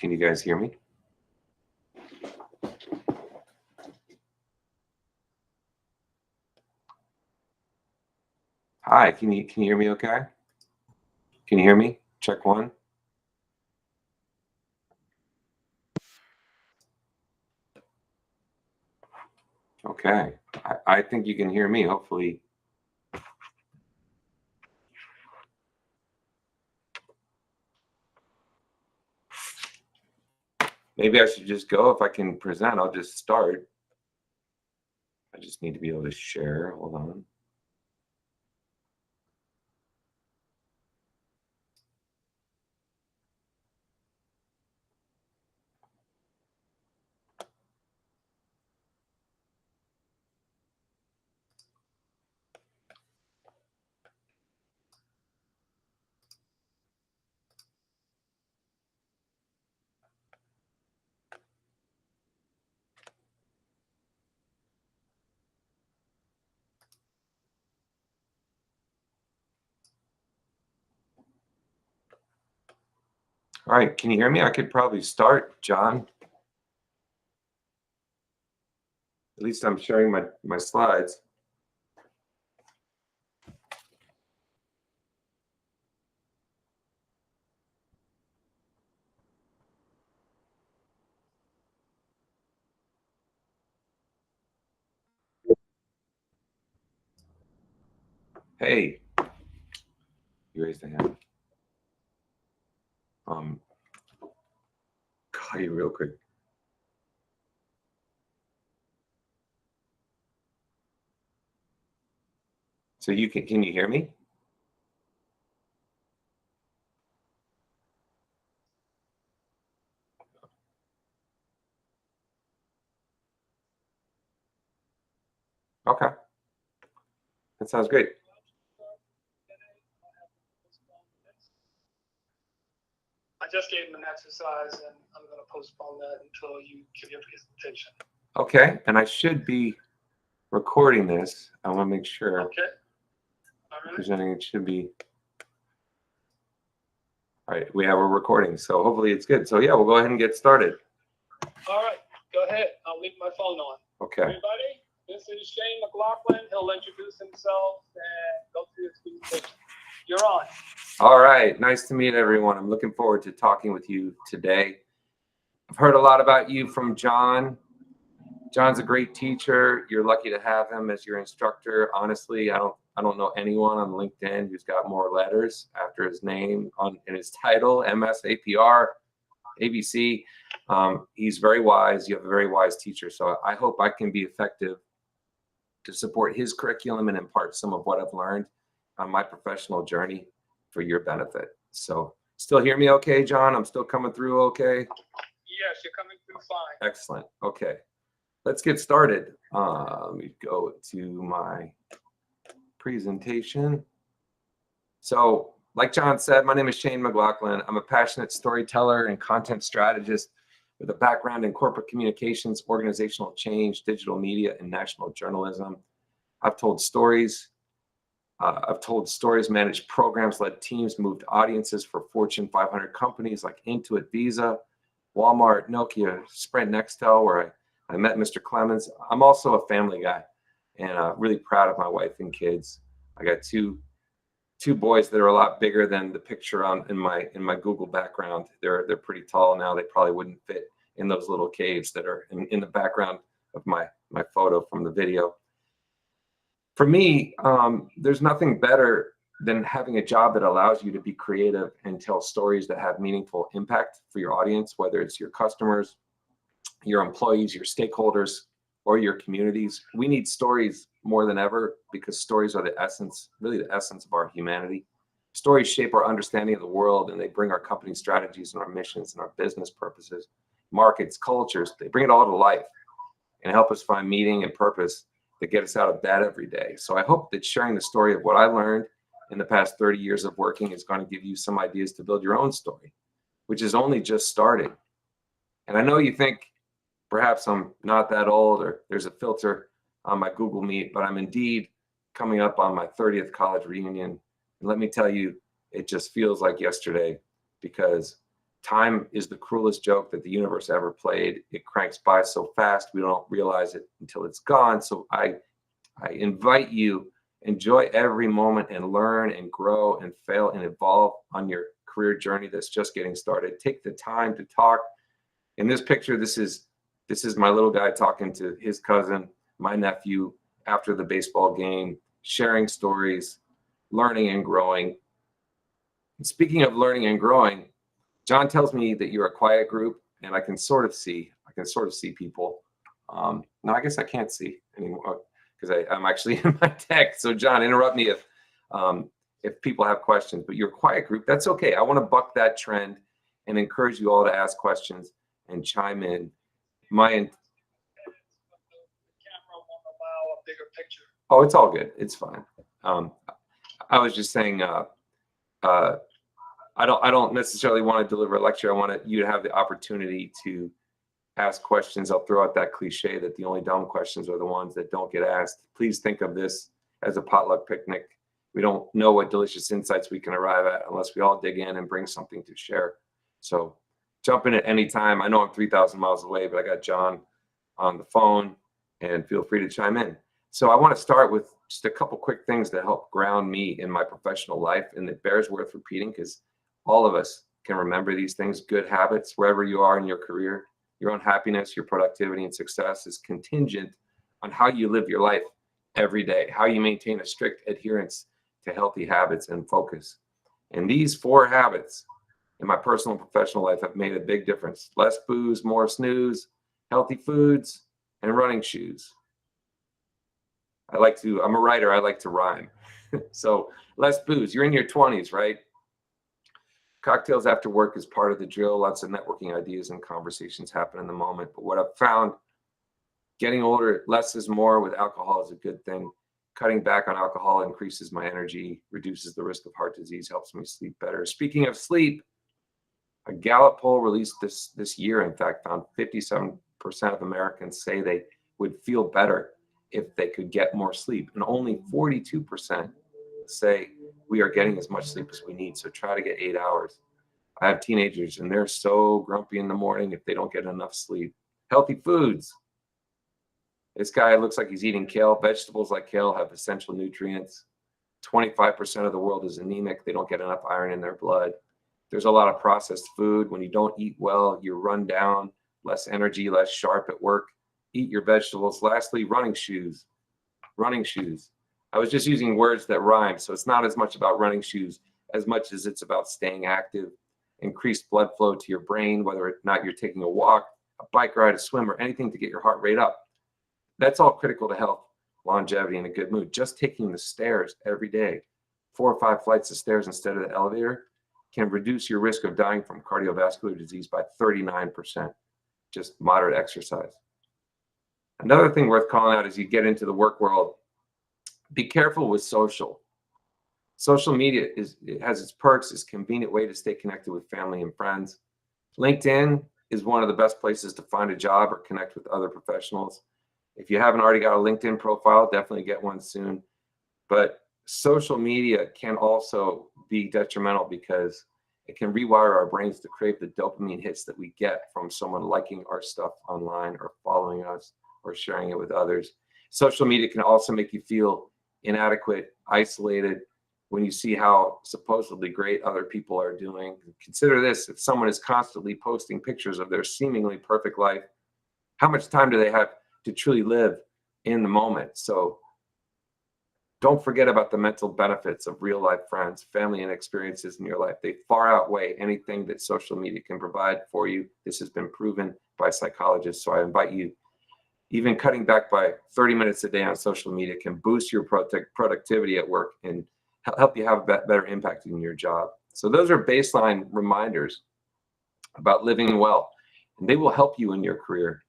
Can you guys hear me? Hi, can you hear me okay? Can you hear me? Check one. Okay, I think you can hear me, hopefully. Maybe I should just go. If I can present, I'll just start. I just need to be able to share. Hold on. All right, can you hear me? I could probably start, John. At least I'm sharing my slides. Hey, you raised a hand. Call you real quick. So can you hear me? Okay, that sounds great. I just gave him an exercise, and I'm going to postpone that until you give your presentation. Okay, and I should be recording this. I want to make sure. Okay. All right. Presenting it should be. All right, we have a recording, so hopefully it's good. So yeah, we'll go ahead and get started. All right, go ahead. I'll leave my phone on. Okay. Everybody, this is Shane McLaughlin. He'll introduce himself and go through his presentation. You're on. All right, nice to meet everyone. I'm looking forward to talking with you today. I've heard a lot about you from John. John's a great teacher. You're lucky to have him as your instructor. Honestly, I don't know anyone on LinkedIn who's got more letters after his name in his title, MS, APR, ABC. He's very wise. You have a very wise teacher. So I hope I can be effective to support his curriculum and impart some of what I've learned on my professional journey for your benefit. So still hear me okay, John? I'm still coming through okay? Yes, you're coming through fine. Excellent. Okay. Let's get started. Let me go to my presentation. So, like John said, my name is Shane McLaughlin. I'm a passionate storyteller and content strategist with a background in corporate communications, organizational change, digital media, and national journalism. I've told stories, managed programs, led teams, moved audiences for Fortune 500 companies like Intuit, Visa, Walmart, Nokia, Sprint, Nextel, where I met Mr. Clemons. I'm also a family guy, and really proud of my wife and kids. I got two boys that are a lot bigger than the picture in my Google background. They're pretty tall now. They probably wouldn't fit in those little caves that are in the background of my photo from the video. For me, there's nothing better than having a job that allows you to be creative and tell stories that have meaningful impact for your audience, whether it's your customers, your employees, your stakeholders, or your communities. We need stories more than ever because stories are the essence, really the essence of our humanity. Stories shape our understanding of the world, and they bring our company strategies and our missions and our business purposes, markets, cultures. They bring it all to life and help us find meaning and purpose that get us out of bed every day. So I hope that sharing the story of what I learned in the past 30 years of working is going to give you some ideas to build your own story, which is only just starting. And I know you think perhaps I'm not that old or there's a filter on my Google Meet, but I'm indeed coming up on my 30th college reunion. And let me tell you, it just feels like yesterday because Time is the cruelest joke that the universe ever played. It cranks by so fast, we don't realize it until it's gone. So I invite you, enjoy every moment and learn and grow and fail and evolve on your career journey that's just getting started. Take the time to talk. In this picture, this is my little guy talking to his cousin, my nephew, after the baseball game, sharing stories, learning and growing. And speaking of learning and growing, John tells me that you're a quiet group, and I can sort of see people. No, I guess I can't see anymore because I'm actually in my tech. So John, interrupt me if people have questions, but you're a quiet group. That's okay. I want to buck that trend and encourage you all to ask questions and chime in. The camera won't allow a bigger picture. Oh, it's all good. It's fine. I was just saying, I don't necessarily want to deliver a lecture. I want you to have the opportunity to ask questions. I'll throw out that cliche that the only dumb questions are the ones that don't get asked. Please think of this as a potluck picnic. We don't know what delicious insights we can arrive at unless we all dig in and bring something to share. So jump in at any time. I know I'm 3,000 miles away, but I got John on the phone, and feel free to chime in. So I want to start with just a couple quick things that help ground me in my professional life, and it bears worth repeating because all of us can remember these things. Good habits, wherever you are in your career, your own happiness, your productivity and success is contingent on how you live your life every day, how you maintain a strict adherence to healthy habits and focus. And these 4 habits in my personal and professional life have made a big difference. Less booze, more snooze, healthy foods, and running shoes. I'm a writer, I like to rhyme. So less booze. You're in your 20s, right? Cocktails after work is part of the drill. Lots of networking ideas and conversations happen in the moment. But what I've found, getting older, less is more with alcohol is a good thing. Cutting back on alcohol increases my energy, reduces the risk of heart disease, helps me sleep better. Speaking of sleep, a Gallup poll released this year, in fact, found 57% of Americans say they would feel better if they could get more sleep. And only 42% say we are getting as much sleep as we need. So try to get 8 hours. I have teenagers and they're so grumpy in the morning if they don't get enough sleep. Healthy foods. This guy looks like he's eating kale. Vegetables like kale have essential nutrients. 25% of the world is anemic. They don't get enough iron in their blood. There's a lot of processed food. When you don't eat well, you run down, less energy, less sharp at work. Eat your vegetables. Lastly, running shoes. Running shoes. I was just using words that rhyme, so it's not as much about running shoes as much as it's about staying active, increased blood flow to your brain, whether or not you're taking a walk, a bike ride, a swim, or anything to get your heart rate up. That's all critical to health, longevity, and a good mood. Just taking the stairs every day, 4 or 5 flights of stairs instead of the elevator, can reduce your risk of dying from cardiovascular disease by 39%. Just moderate exercise. Another thing worth calling out as you get into the work world, be careful with social. Social media it has its perks. It's a convenient way to stay connected with family and friends. LinkedIn is one of the best places to find a job or connect with other professionals. If you haven't already got a LinkedIn profile, definitely get one soon. But social media can also be detrimental because it can rewire our brains to crave the dopamine hits that we get from someone liking our stuff online or following us or sharing it with others. Social media can also make you feel inadequate, isolated when you see how supposedly great other people are doing. Consider this: if someone is constantly posting pictures of their seemingly perfect life, how much time do they have to truly live in the moment? So don't forget about the mental benefits of real life friends, family, and experiences in your life. They far outweigh anything that social media can provide for you. This has been proven by psychologists. So I invite you, even cutting back by 30 minutes a day on social media can boost your productivity at work and help you have a better impact in your job. So those are baseline reminders about living well, and they will help you in your career.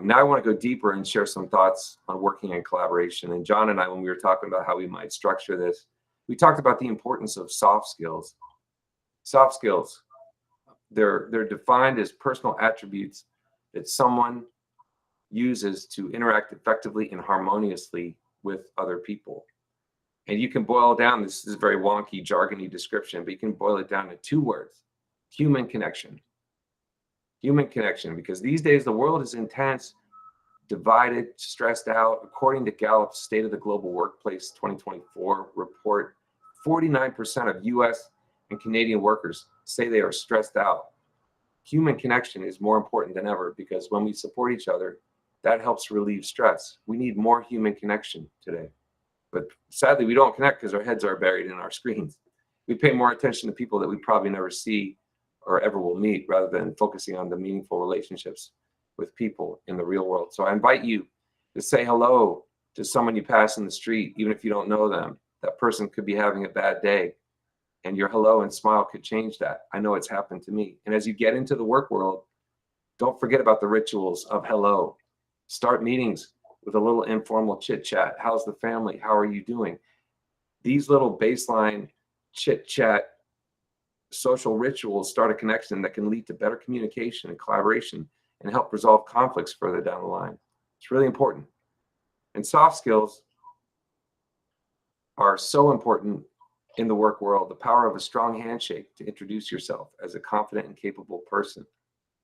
Now I want to go deeper and share some thoughts on working in collaboration. And John and I, when we were talking about how we might structure this, we talked about the importance of soft skills. Soft skills, they're defined as personal attributes that someone uses to interact effectively and harmoniously with other people. And you can boil down, this is a very wonky, jargony description, but you can boil it down to 2 words: human connection. Human connection, because these days the world is intense, divided, stressed out. According to Gallup's State of the Global Workplace 2024 report, 49% of US and Canadian workers say they are stressed out. Human connection is more important than ever, because when we support each other, that helps relieve stress. We need more human connection today. But sadly, we don't connect because our heads are buried in our screens. We pay more attention to people that we probably never see or ever will meet, rather than focusing on the meaningful relationships with people in the real world. So I invite you to say hello to someone you pass in the street, even if you don't know them. That person could be having a bad day, and your hello and smile could change that. I know it's happened to me. And as you get into the work world, don't forget about the rituals of hello. Start meetings with a little informal chit chat. How's the family? How are you doing? These little baseline chit chat social rituals start a connection that can lead to better communication and collaboration and help resolve conflicts further down the line. It's really important. And soft skills are so important in the work world. The power of a strong handshake to introduce yourself as a confident and capable person.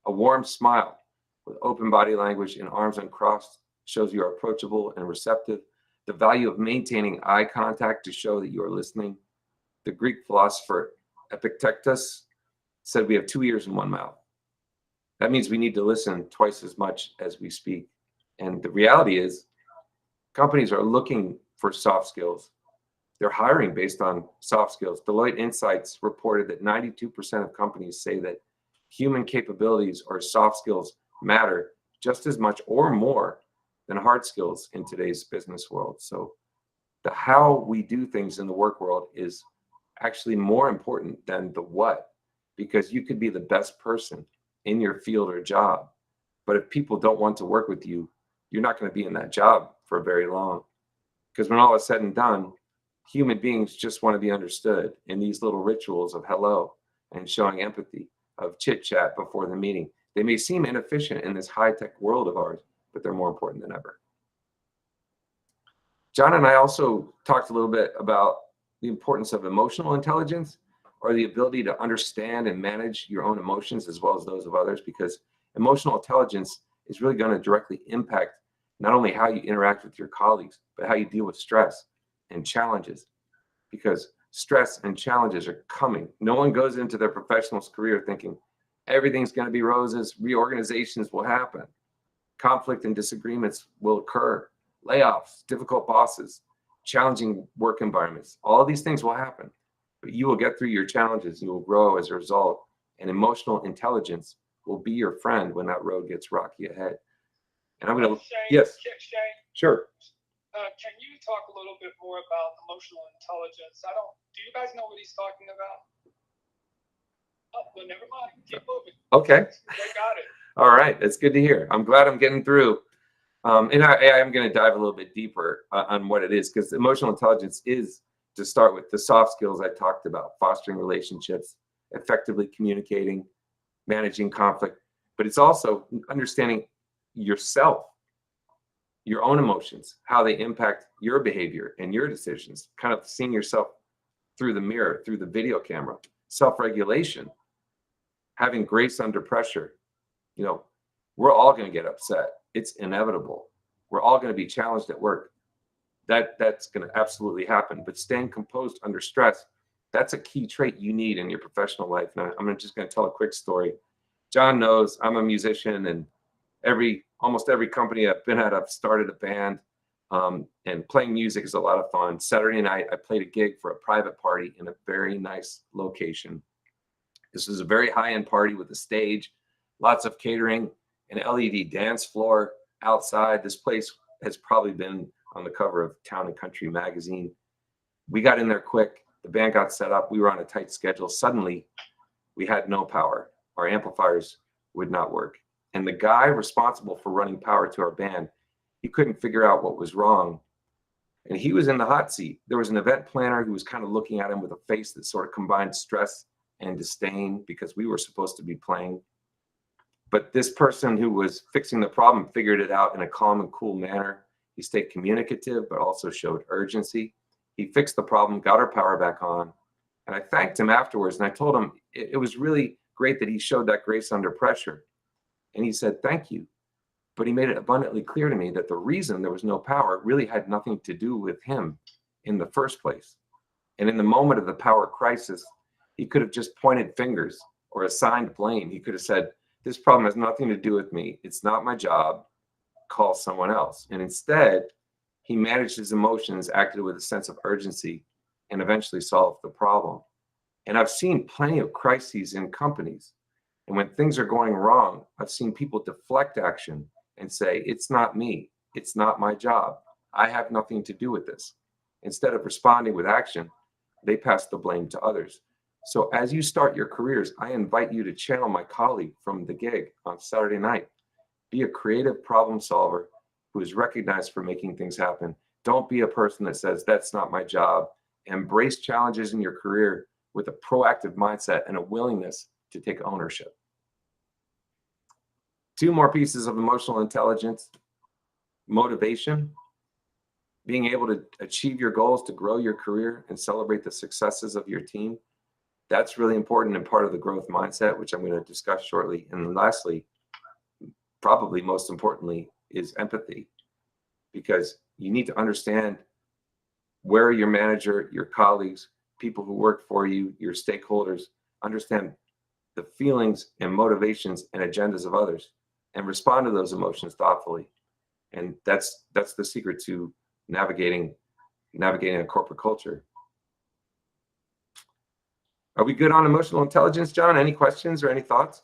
A warm smile with open body language and arms uncrossed shows you are approachable and receptive. The value of maintaining eye contact to show that you are listening. The Greek philosopher Epictetus said we have 2 ears and 1 mouth. That means we need to listen twice as much as we speak. And the reality is, companies are looking for soft skills. They're hiring based on soft skills. Deloitte Insights reported that 92% of companies say that human capabilities or soft skills matter just as much or more than hard skills in today's business world. So the how we do things in the work world is actually more important than the what, because you could be the best person in your field or job, but if people don't want to work with you, you're not going to be in that job for very long. Because when all is said and done, human beings just want to be understood in these little rituals of hello and showing empathy, of chit chat before the meeting. They may seem inefficient in this high-tech world of ours, but they're more important than ever. John and I also talked a little bit about the importance of emotional intelligence, or the ability to understand and manage your own emotions as well as those of others, because emotional intelligence is really going to directly impact not only how you interact with your colleagues, but how you deal with stress and challenges, because stress and challenges are coming. No one goes into their professional career thinking everything's going to be roses, reorganizations will happen, conflict and disagreements will occur, layoffs, difficult bosses, challenging work environments. All of these things will happen, but you will get through your challenges. You will grow as a result, and emotional intelligence will be your friend when that road gets rocky ahead. And I'm going to, yes, Shane, sure. can you talk a little bit more about emotional intelligence? Do you guys know what he's talking about? Oh, well, never mind. Keep moving. Okay. They got it. All right. That's good to hear. I'm glad I'm getting through. And I'm going to dive a little bit deeper on what it is, because emotional intelligence is, to start with, the soft skills I talked about: fostering relationships, effectively communicating, managing conflict. But it's also understanding yourself, your own emotions, how they impact your behavior and your decisions, kind of seeing yourself through the mirror, through the video camera, self-regulation, having grace under pressure. You know, we're all going to get upset. It's inevitable. We're all going to be challenged at work. That's going to absolutely happen. But staying composed under stress, that's a key trait you need in your professional life. Now, I'm just going to tell a quick story. John knows I'm a musician, and almost every company I've been at, I've started a band, and playing music is a lot of fun. Saturday night, I played a gig for a private party in a very nice location. This was a very high-end party with a stage, lots of catering, an LED dance floor outside. This place has probably been on the cover of Town and Country magazine. We got in there quick. The band got set up. We were on a tight schedule. Suddenly, we had no power. Our amplifiers would not work. And the guy responsible for running power to our band, he couldn't figure out what was wrong. And he was in the hot seat. There was an event planner who was kind of looking at him with a face that sort of combined stress and disdain, because we were supposed to be playing. But this person who was fixing the problem figured it out in a calm and cool manner. He stayed communicative, but also showed urgency. He fixed the problem, got our power back on. And I thanked him afterwards. And I told him it was really great that he showed that grace under pressure. And he said, thank you. But he made it abundantly clear to me that the reason there was no power really had nothing to do with him in the first place. And in the moment of the power crisis, he could have just pointed fingers or assigned blame. He could have said, this problem has nothing to do with me. It's not my job. Call someone else. And instead, he managed his emotions, acted with a sense of urgency, and eventually solved the problem. And I've seen plenty of crises in companies. And when things are going wrong, I've seen people deflect action and say, it's not me. It's not my job. I have nothing to do with this. Instead of responding with action, they pass the blame to others. So as you start your careers, I invite you to channel my colleague from the gig on Saturday night. Be a creative problem solver who is recognized for making things happen. Don't be a person that says, that's not my job. Embrace challenges in your career with a proactive mindset and a willingness to take ownership. 2 more pieces of emotional intelligence: motivation, being able to achieve your goals, to grow your career and celebrate the successes of your team. That's really important and part of the growth mindset, which I'm going to discuss shortly. And lastly, probably most importantly, is empathy, because you need to understand where your manager, your colleagues, people who work for you, your stakeholders, understand the feelings and motivations and agendas of others and respond to those emotions thoughtfully. And that's the secret to navigating a corporate culture. Are we good on emotional intelligence, John? Any questions or any thoughts?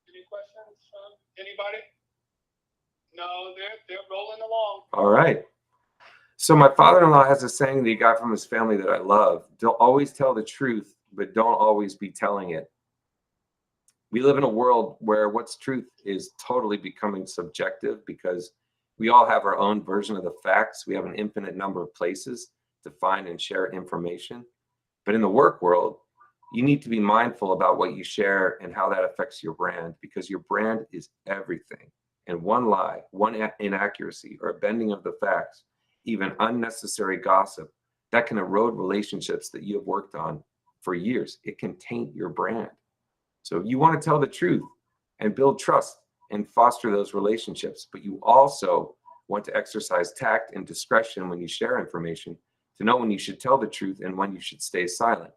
Any questions from anybody? No, they're rolling along. All right. So my father-in-law has a saying that he got from his family that I love: don't always tell the truth, but don't always be telling it. We live in a world where what's truth is totally becoming subjective, because we all have our own version of the facts. We have an infinite number of places to find and share information. But in the work world, you need to be mindful about what you share and how that affects your brand, because your brand is everything. And one lie, one inaccuracy, or a bending of the facts, even unnecessary gossip, that can erode relationships that you have worked on for years. It can taint your brand. So you want to tell the truth and build trust and foster those relationships, but you also want to exercise tact and discretion when you share information, to know when you should tell the truth and when you should stay silent.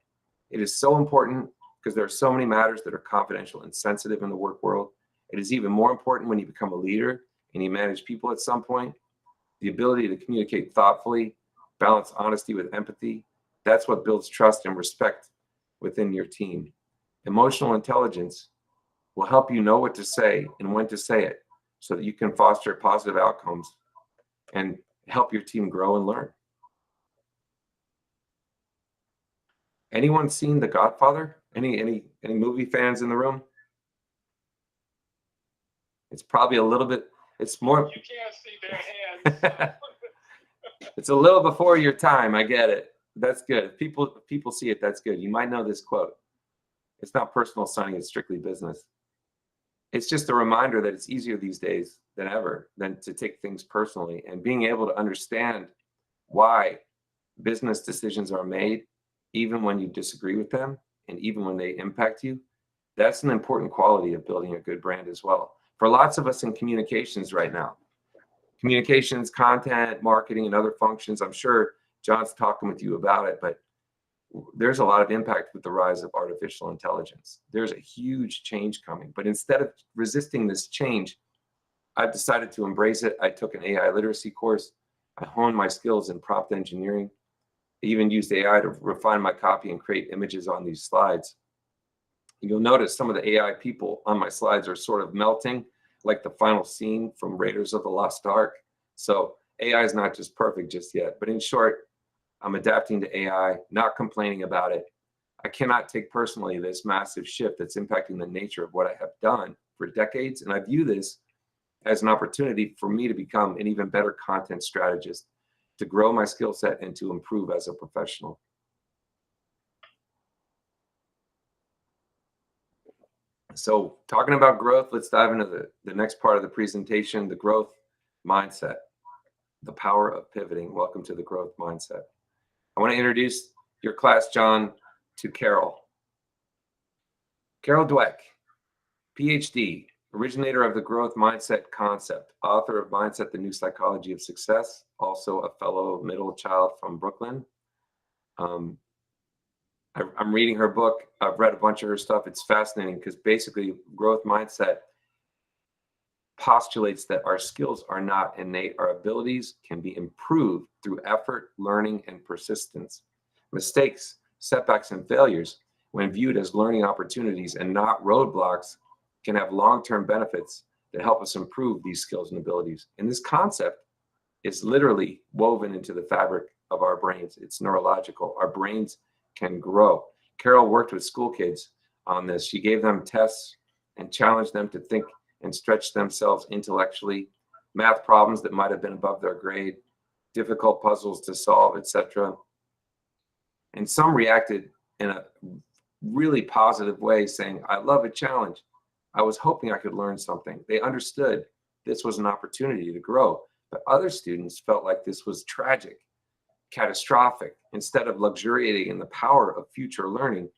It is so important because there are so many matters that are confidential and sensitive in the work world. It is even more important when you become a leader and you manage people at some point. The ability to communicate thoughtfully, balance honesty with empathy, that's what builds trust and respect within your team. Emotional intelligence will help you know what to say and when to say it, so that you can foster positive outcomes and help your team grow and learn. Anyone seen The Godfather? Any movie fans in the room? It's probably a little bit, it's more. You can't see their hands. So. It's a little before your time. I get it. That's good. People see it. That's good. You might know this quote. It's not personal signing, it's strictly business. It's just a reminder that it's easier these days than ever than to take things personally, and being able to understand why business decisions are made, even when you disagree with them and even when they impact you. That's an important quality of building a good brand as well. For lots of us in communications right now, communications, content, marketing, and other functions, I'm sure John's talking with you about it, but there's a lot of impact with the rise of artificial intelligence. There's a huge change coming, but instead of resisting this change, I've decided to embrace it. I took an AI literacy course. I honed my skills in prompt engineering. I even used AI to refine my copy and create images on these slides. You'll notice some of the AI people on my slides are sort of melting, like the final scene from Raiders of the Lost Ark. So AI is not just perfect just yet, but in short, I'm adapting to AI, not complaining about it. I cannot take personally this massive shift that's impacting the nature of what I have done for decades. And I view this as an opportunity for me to become an even better content strategist, to grow my skill set and to improve as a professional. So talking about growth, let's dive into the next part of the presentation, the growth mindset, the power of pivoting. Welcome to the growth mindset. I want to introduce your class, John, to Carol. Carol Dweck, PhD, originator of the growth mindset concept, author of Mindset, the New Psychology of Success, also a fellow middle child from Brooklyn. I'm reading her book. I've read a bunch of her stuff. It's fascinating because basically growth mindset postulates that our skills are not innate. Our abilities can be improved through effort, learning, and persistence. Mistakes, setbacks, and failures, when viewed as learning opportunities and not roadblocks, can have long-term benefits that help us improve these skills and abilities. And this concept is literally woven into the fabric of our brains. It's neurological. Our brains can grow. Carol worked with school kids on this. She gave them tests and challenged them to think and stretch themselves intellectually, math problems that might have been above their grade, difficult puzzles to solve, etc. And some reacted in a really positive way, saying, I love a challenge. I was hoping I could learn something. They understood this was an opportunity to grow. But other students felt like this was tragic, catastrophic. Instead of luxuriating in the power of future learning,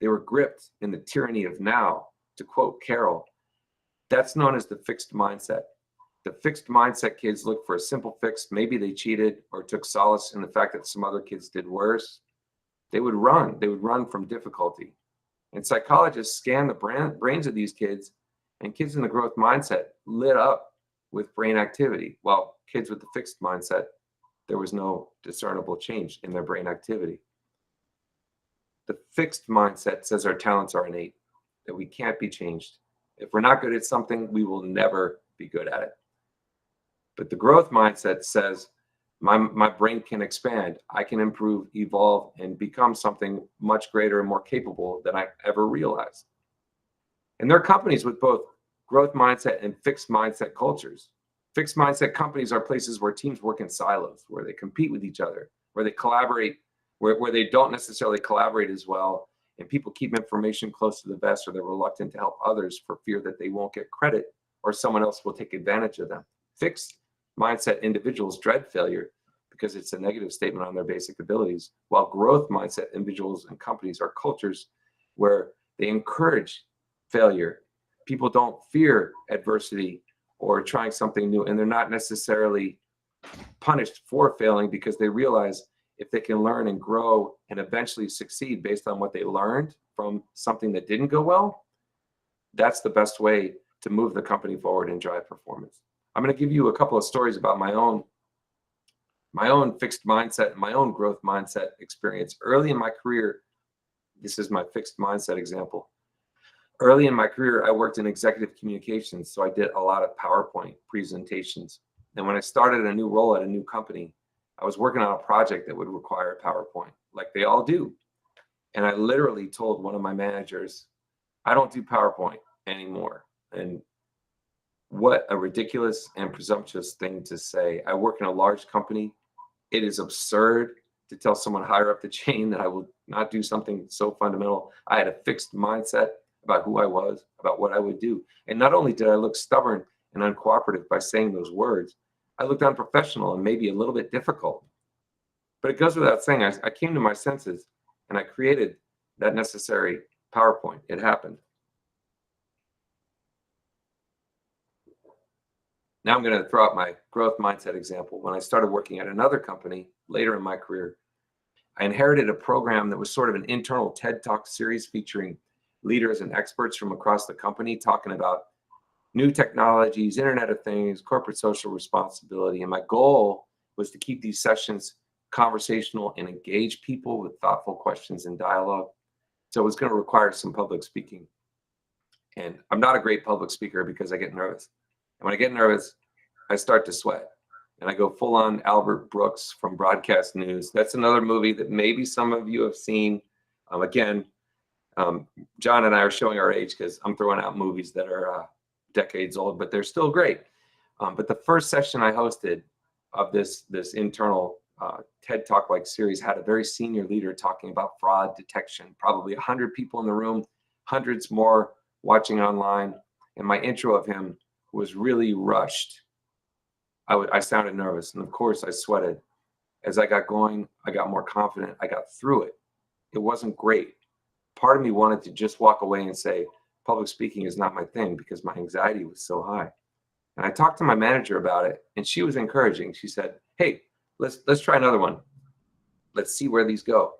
they were gripped in the tyranny of now. To quote Carol, that's known as the fixed mindset. The fixed mindset kids look for a simple fix. Maybe they cheated or took solace in the fact that some other kids did worse. They would run from difficulty. And psychologists scanned the brains of these kids, and kids in the growth mindset lit up with brain activity, while kids with the fixed mindset, there was no discernible change in their brain activity. The fixed mindset says our talents are innate, that we can't be changed. If we're not good at something, we will never be good at it. But the growth mindset says my brain can expand. I can improve, evolve, and become something much greater and more capable than I ever realized. And there are companies with both growth mindset and fixed mindset cultures. Fixed mindset companies are places where teams work in silos, where they compete with each other, where they collaborate, where they don't necessarily collaborate as well, and people keep information close to the vest, or they're reluctant to help others for fear that they won't get credit or someone else will take advantage of them. Fixed mindset individuals dread failure because it's a negative statement on their basic abilities, while growth mindset individuals and companies are cultures where they encourage failure. People don't fear adversity or trying something new, and they're not necessarily punished for failing because they realize if they can learn and grow and eventually succeed based on what they learned from something that didn't go well, that's the best way to move the company forward and drive performance. I'm going to give you a couple of stories about my own fixed mindset, my own growth mindset experience. Early in my career, this is my fixed mindset example. Early in my career, I worked in executive communications, so I did a lot of PowerPoint presentations. And when I started a new role at a new company, I was working on a project that would require PowerPoint, like they all do. And I literally told one of my managers, I don't do PowerPoint anymore. And what a ridiculous and presumptuous thing to say. I work in a large company. It is absurd to tell someone higher up the chain that I will not do something so fundamental. I had a fixed mindset about who I was, about what I would do. And not only did I look stubborn and uncooperative by saying those words, I looked unprofessional and maybe a little bit difficult. But it goes without saying, I came to my senses and I created that necessary PowerPoint. It happened. Now I'm going to throw out my growth mindset example. When I started working at another company later in my career, I inherited a program that was sort of an internal TED Talk series featuring leaders and experts from across the company talking about new technologies, Internet of Things, corporate social responsibility. And my goal was to keep these sessions conversational and engage people with thoughtful questions and dialogue. So it was going to require some public speaking. And I'm not a great public speaker because I get nervous. And when I get nervous, I start to sweat. And I go full on Albert Brooks from Broadcast News. That's another movie that maybe some of you have seen. John and I are showing our age because I'm throwing out movies that are decades old, but they're still great. But the first session I hosted of this internal TED Talk-like series had a very senior leader talking about fraud detection, probably 100 people in the room, hundreds more watching online. And my intro of him was really rushed. I sounded nervous, and of course I sweated. As I got going, I got more confident. I got through it. It wasn't great. part of me wanted to just walk away and say, public speaking is not my thing, because my anxiety was so high. And I talked to my manager about it, and she was encouraging. She said, hey, let's try another one. Let's see where these go.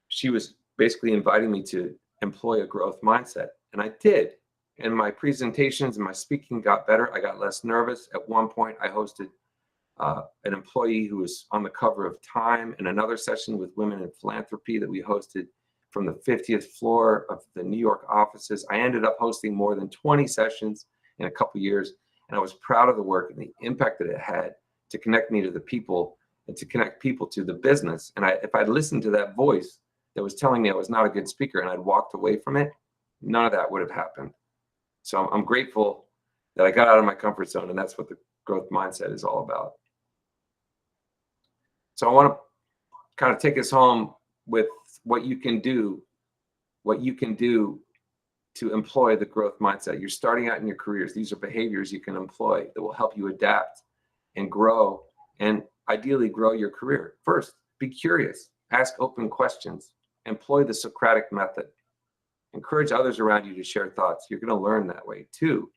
She was basically inviting me to employ a growth mindset, and I did. And my presentations and my speaking got better. I got less nervous. At one point, I hosted an employee who was on the cover of Time, and another session with Women in Philanthropy that we hosted from the 50th floor of the New York offices. I ended up hosting more than 20 sessions in a couple years, and I was proud of the work and the impact that it had to connect me to the people and to connect people to the business. And if I'd listened to that voice that was telling me I was not a good speaker and I'd walked away from it, none of that would have happened. So I'm grateful that I got out of my comfort zone, and that's what the growth mindset is all about. So I want to kind of take us home with what you can do to employ the growth mindset. You're starting out in your careers. These are behaviors you can employ that will help you adapt and grow, and ideally grow your career. First, be curious, ask open questions, employ the Socratic method. Encourage others around you to share thoughts. You're going to learn that way. 2,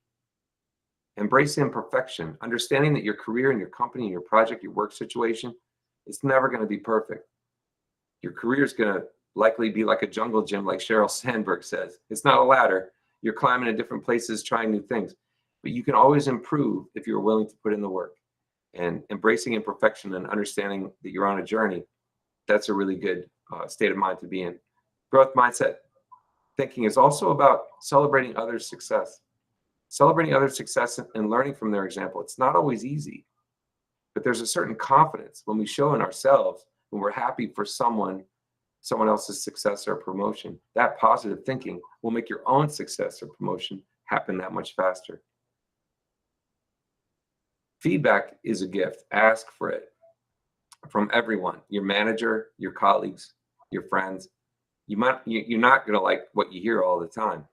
embrace imperfection, understanding that your career and your company and your project, your work situation, it's never going to be perfect. Your career is going to likely be like a jungle gym, like Sheryl Sandberg says. It's not a ladder. You're climbing in different places, trying new things. But you can always improve if you're willing to put in the work. And embracing imperfection and understanding that you're on a journey, that's a really good state of mind to be in. Growth mindset thinking is also about celebrating others' success. Celebrating others' success and learning from their example. It's not always easy, but there's a certain confidence when we show in ourselves, when we're happy for someone else's success or promotion. That positive thinking will make your own success or promotion happen that much faster. Feedback is a gift. Ask for it from everyone, your manager, your colleagues, your friends. You're not going to like what you hear all the time,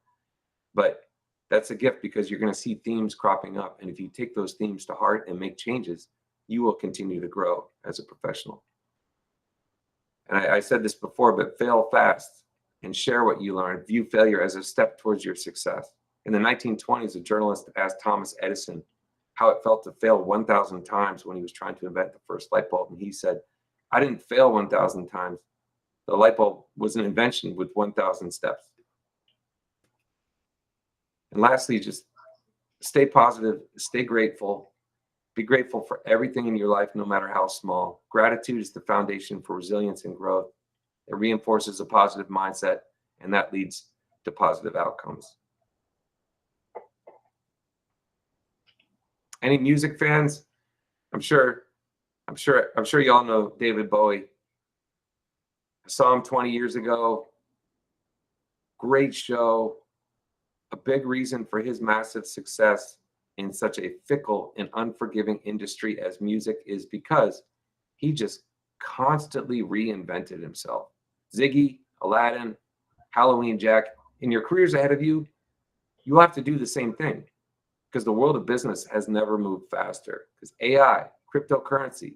but that's a gift, because you're going to see themes cropping up. And if you take those themes to heart and make changes, you will continue to grow as a professional. And I said this before, but fail fast and share what you learn. View failure as a step towards your success. In the 1920s, a journalist asked Thomas Edison how it felt to fail 1,000 times when he was trying to invent the first light bulb. And he said, I didn't fail 1,000 times. The light bulb was an invention with 1,000 steps. And lastly, just stay positive, stay grateful. Be grateful for everything in your life, no matter how small. Gratitude is the foundation for resilience and growth. It reinforces a positive mindset, and that leads to positive outcomes. Any music fans? I'm sure y'all know David Bowie. I saw him 20 years ago. Great show. A big reason for his massive success in such a fickle and unforgiving industry as music is because he just constantly reinvented himself. Ziggy, Aladdin, Halloween Jack, in your careers ahead of you, you have to do the same thing, because the world of business has never moved faster. Because AI, cryptocurrency,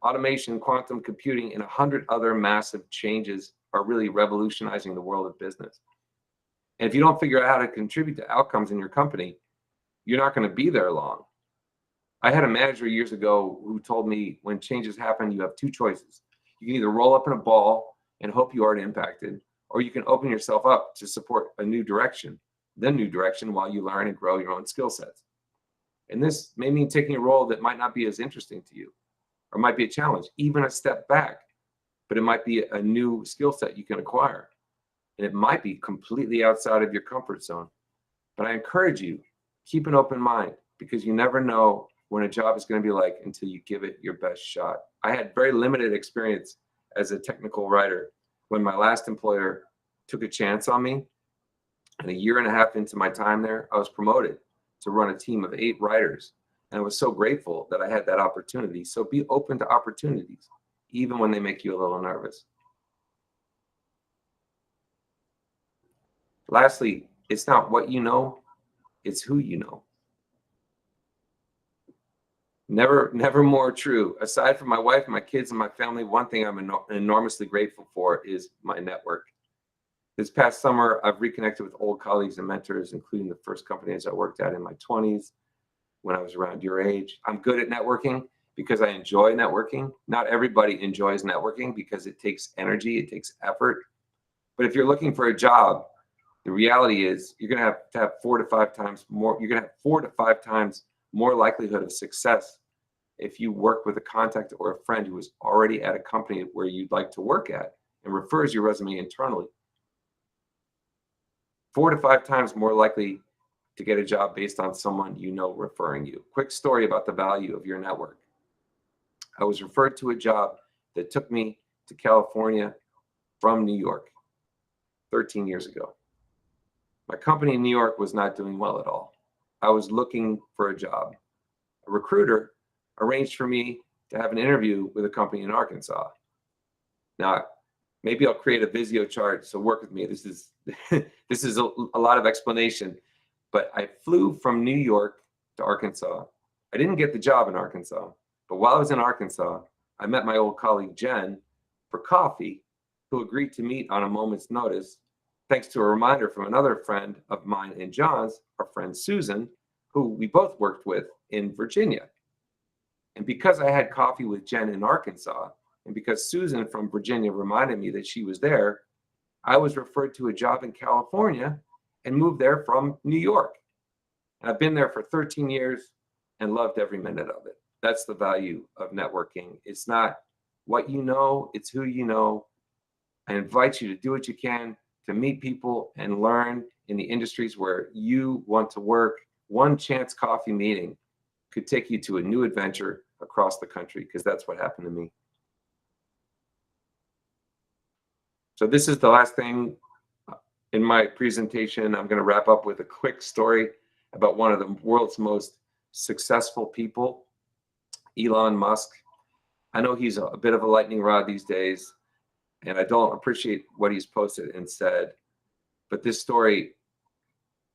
automation, quantum computing, and 100 other massive changes are really revolutionizing the world of business. And if you don't figure out how to contribute to outcomes in your company, you're not going to be there long. I had a manager years ago who told me, when changes happen, you have 2 choices. You can either roll up in a ball and hope you aren't impacted, or you can open yourself up to support a new direction while you learn and grow your own skill sets. And this may mean taking a role that might not be as interesting to you, or might be a challenge, even a step back, but it might be a new skill set you can acquire. And it might be completely outside of your comfort zone. But I encourage you, keep an open mind, because you never know when a job is going to be like until you give it your best shot. I had very limited experience as a technical writer when my last employer took a chance on me. And a year and a half into my time there, I was promoted to run a team of 8 writers. And I was so grateful that I had that opportunity. So be open to opportunities, even when they make you a little nervous. Lastly, it's not what you know, it's who you know. Never more true. Aside from my wife, my kids, and my family, one thing I'm enormously grateful for is my network. This past summer, I've reconnected with old colleagues and mentors, including the first companies I worked at in my 20s when I was around your age. I'm good at networking because I enjoy networking. Not everybody enjoys networking because it takes energy, it takes effort. But if you're looking for a job, the reality is you're going to have 4 to 5 times more. You're going to have 4 to 5 times more likelihood of success if you work with a contact or a friend who is already at a company where you'd like to work at and refers your resume internally. 4 to 5 times more likely to get a job based on someone you know referring you. Quick story about the value of your network. I was referred to a job that took me to California from New York 13 years ago. My company in New York was not doing well at all. I was looking for a job. A recruiter arranged for me to have an interview with a company in Arkansas. Now, maybe I'll create a Visio chart, so work with me. This is this is a lot of explanation, but I flew from New York to Arkansas. I didn't get the job in Arkansas, but while I was in Arkansas, I met my old colleague Jen for coffee, who agreed to meet on a moment's notice, thanks to a reminder from another friend of mine and John's, our friend Susan, who we both worked with in Virginia. And because I had coffee with Jen in Arkansas, and because Susan from Virginia reminded me that she was there, I was referred to a job in California and moved there from New York. And I've been there for 13 years and loved every minute of it. That's the value of networking. It's not what you know, it's who you know. I invite you to do what you can to meet people and learn in the industries where you want to work. One chance coffee meeting could take you to a new adventure across the country, because that's what happened to me. So this is the last thing in my presentation. I'm going to wrap up with a quick story about one of the world's most successful people, Elon Musk. I know he's a bit of a lightning rod these days, and I don't appreciate what he's posted and said, but this story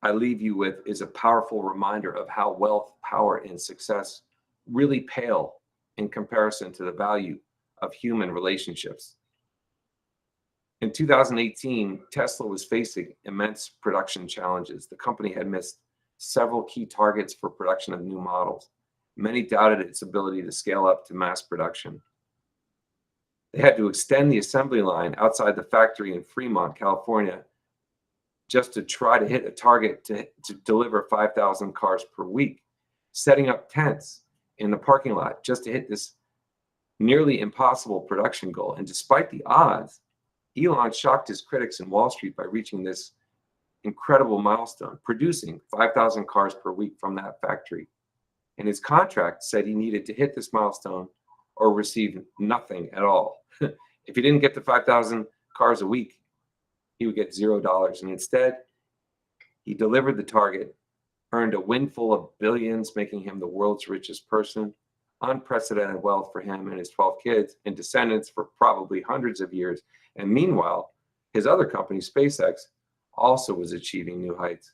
I leave you with is a powerful reminder of how wealth, power, and success really pale in comparison to the value of human relationships. In 2018, Tesla was facing immense production challenges. The company had missed several key targets for production of new models. Many doubted its ability to scale up to mass production. They had to extend the assembly line outside the factory in Fremont, California, just to try to hit a target to deliver 5,000 cars per week, setting up tents in the parking lot just to hit this nearly impossible production goal. And despite the odds, Elon shocked his critics in Wall Street by reaching this incredible milestone, producing 5,000 cars per week from that factory. And his contract said he needed to hit this milestone or receive nothing at all. If he didn't get to 5,000 cars a week, he would get $0. And instead, he delivered the target, earned a windfall of billions, making him the world's richest person, unprecedented wealth for him and his 12 kids and descendants for probably hundreds of years. And meanwhile, his other company, SpaceX, also was achieving new heights,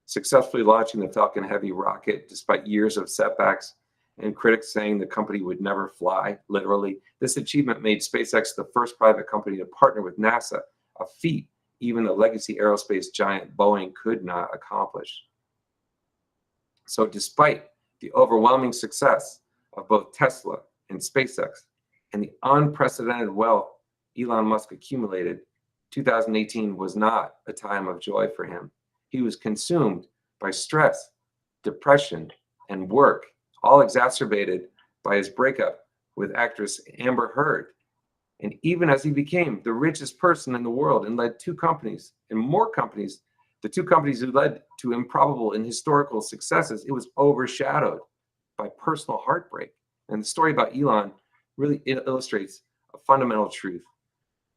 successfully launching the Falcon Heavy rocket despite years of setbacks and critics saying the company would never fly, literally. This achievement made SpaceX the first private company to partner with NASA, a feat even the legacy aerospace giant Boeing could not accomplish. So despite the overwhelming success of both Tesla and SpaceX and the unprecedented wealth Elon Musk accumulated, 2018 was not a time of joy for him. He was consumed by stress, depression, and work, all exacerbated by his breakup with actress Amber Heard. And even as he became the richest person in the world and led 2 companies and more companies, the 2 companies who led to improbable and historical successes, it was overshadowed by personal heartbreak. And the story about Elon really illustrates a fundamental truth.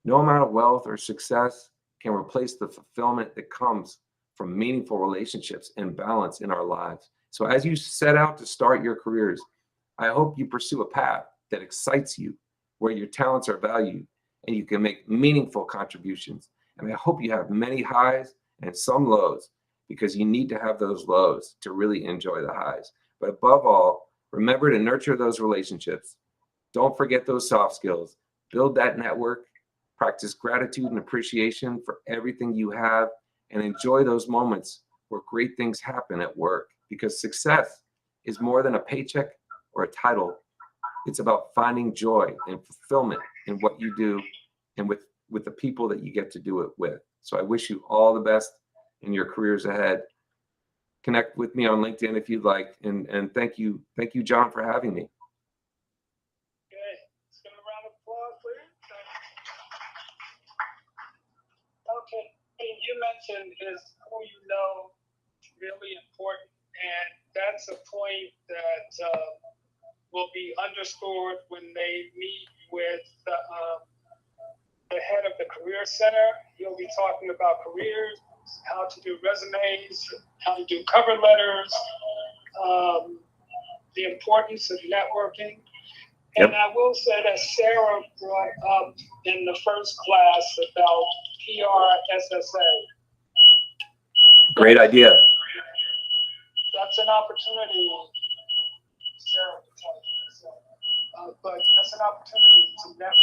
No amount of wealth or success can replace the fulfillment that comes from meaningful relationships and balance in our lives. So as you set out to start your careers, I hope you pursue a path that excites you, where your talents are valued and you can make meaningful contributions. And I hope you have many highs and some lows, because you need to have those lows to really enjoy the highs. But above all, remember to nurture those relationships. Don't forget those soft skills. Build that network. Practice gratitude and appreciation for everything you have, and enjoy those moments where great things happen at work, because success is more than a paycheck or a title. It's about finding joy and fulfillment in what you do and with the people that you get to do it with. So I wish you all the best in your careers ahead. Connect with me on LinkedIn if you'd like. And thank you, John, for having me. Okay, let's give a round of applause, please. Okay, you mentioned is who you know really important, and that's a point that will be underscored when they meet with the head of the Career Center. He'll be talking about careers, how to do resumes, how to do cover letters, the importance of networking. And I will say that Sarah brought up in the first class about PRSSA. Great idea. That's an opportunity, Sarah, to tell you. So, but that's an opportunity to network.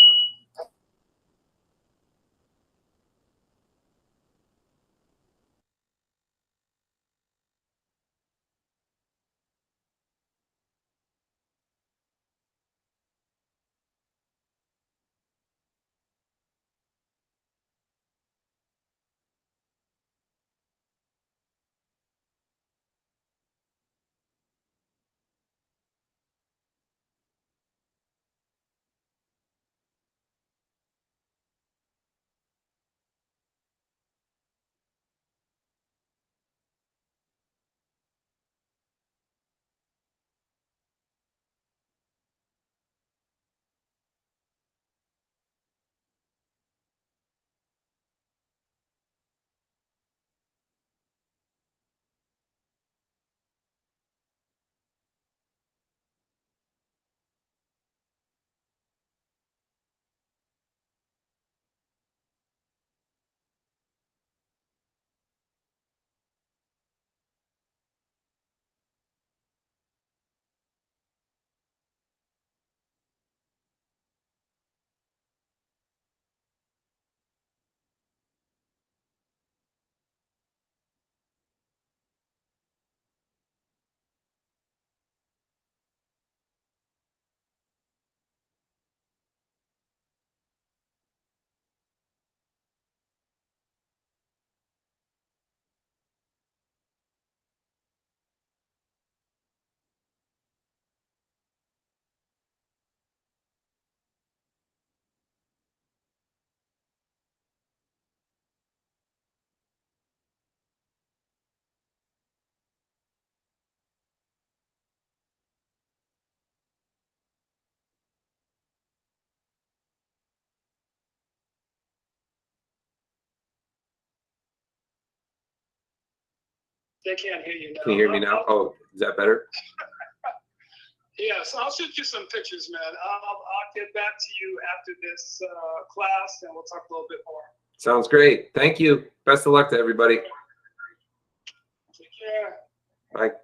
They can't hear you now. Can you hear me now? Oh, is that better? Yeah, so I'll shoot you some pictures, man. I'll get back to you after this class, and we'll talk a little bit more. Sounds great. Thank you. Best of luck to everybody. Take care. Bye.